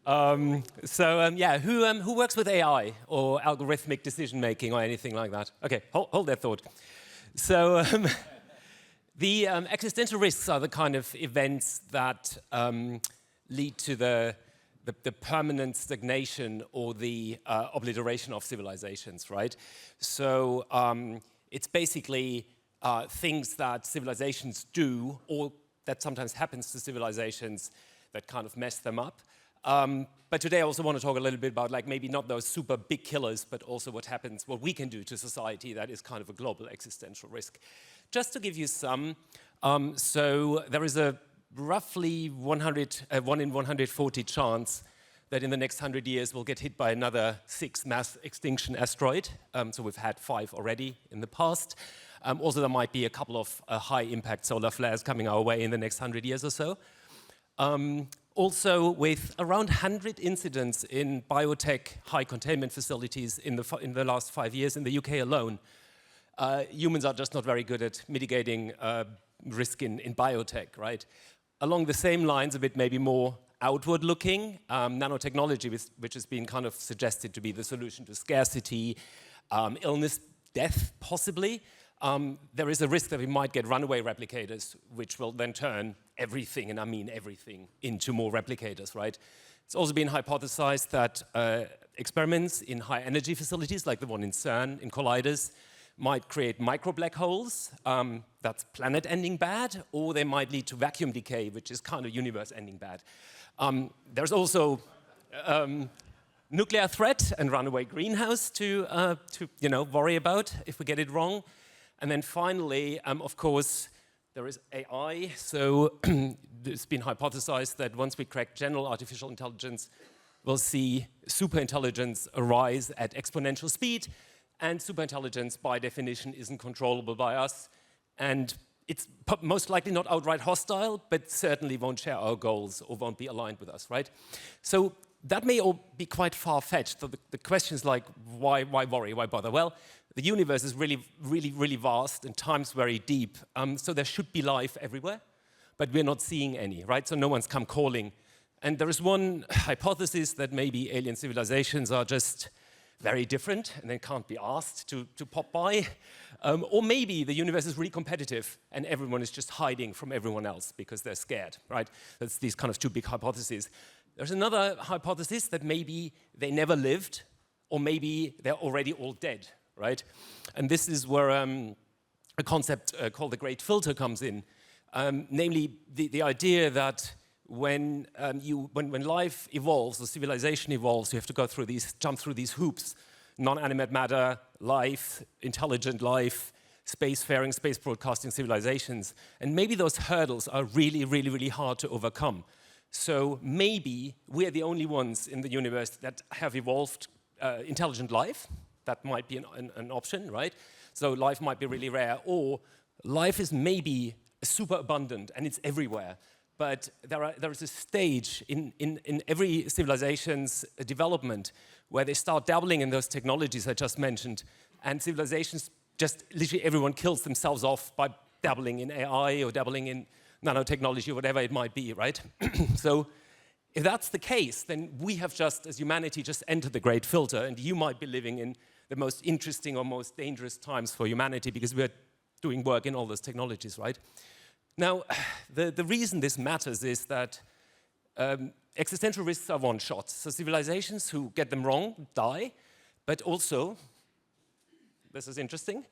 Yeah, who works with AI or algorithmic decision making or anything like that? Okay, hold that thought. So the existential risks are the kind of events that lead to the permanent stagnation or the obliteration of civilizations, right? So it's basically things that civilizations do, or that sometimes happens to civilizations that kind of mess them up. But today I also want to talk a little bit about, like, maybe not those super big killers, but also what happens, what we can do to society that is kind of a global existential risk. Just to give you some, so there is a roughly 1 in 140 chance that in the next 100 years we'll get hit by another 6 mass extinction asteroid. So we've had 5 already in the past. Also, there might be a couple of high-impact solar flares coming our way in the next 100 years or so. Also, with around 100 incidents in biotech high containment facilities in the last 5 years in the UK alone, humans are just not very good at mitigating risk in biotech, right? Along the same lines, a bit maybe more outward-looking, nanotechnology, which has been kind of suggested to be the solution to scarcity, illness, death, possibly. There is a risk that we might get runaway replicators, which will then turn everything, and I mean everything, into more replicators, right? It's also been hypothesized that experiments in high-energy facilities, like the one in CERN, in colliders, might create micro-black holes. That's planet-ending bad, or they might lead to vacuum decay, which is kind of universe-ending bad. There's also nuclear threat and runaway greenhouse to worry about if we get it wrong. And then finally, of course, there is AI. So it's been hypothesized that once we crack general artificial intelligence, we'll see superintelligence arise at exponential speed. And superintelligence, by definition, isn't controllable by us. And it's most likely not outright hostile, but certainly won't share our goals or won't be aligned with us, right? So that may all be quite far-fetched. So the questions like, why worry, why bother? Well, the universe is really, really, really vast and time's very deep. So there should be life everywhere, but we're not seeing any, right? So no one's come calling. And there is one hypothesis that maybe alien civilizations are just very different and they can't be asked to pop by. Or maybe the universe is really competitive and everyone is just hiding from everyone else because they're scared, right? That's these kind of 2 big hypotheses. There's another hypothesis that maybe they never lived, or maybe they're already all dead, right? And this is where a concept called the great filter comes in. Namely, the idea that when life evolves, or civilization evolves, you have to jump through these hoops: non-animate matter, life, intelligent life, spacefaring, space broadcasting civilizations. And maybe those hurdles are really, really, really hard to overcome. So maybe we're the only ones in the universe that have evolved intelligent life. That might be an option, right? So life might be really rare, or life is maybe super abundant and it's everywhere. But there is a stage in every civilization's development where they start dabbling in those technologies I just mentioned, and civilizations, just literally everyone kills themselves off by dabbling in AI or dabbling in nanotechnology or whatever it might be, right? So if that's the case, then we have just, as humanity, just entered the great filter, and you might be living in the most interesting or most dangerous times for humanity because we're doing work in all those technologies, right? Now, the reason this matters is that existential risks are one shot. So civilizations who get them wrong die, but also, this is interesting,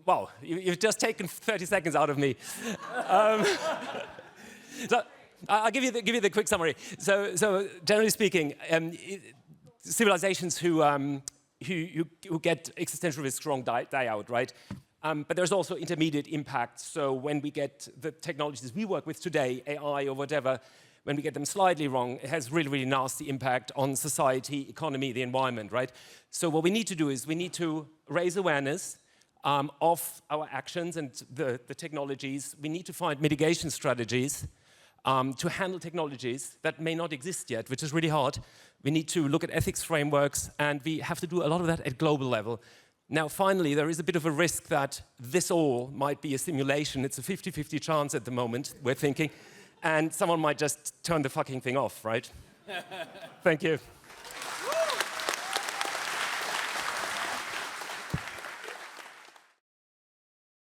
wow, you've just taken 30 seconds out of me. So I'll give you the quick summary. So generally speaking, civilizations who get existential risks wrong die out, right? But there's also intermediate impact. So when we get the technologies we work with today, AI or whatever, when we get them slightly wrong, it has really, really nasty impact on society, economy, the environment, right? So what we need to do is we need to raise awareness of our actions and the technologies. We need to find mitigation strategies to handle technologies that may not exist yet, which is really hard. We need to look at ethics frameworks, and we have to do a lot of that at global level. Now, finally, there is a bit of a risk that this all might be a simulation. It's a 50-50 chance at the moment, we're thinking, and someone might just turn the fucking thing off, right? Thank you.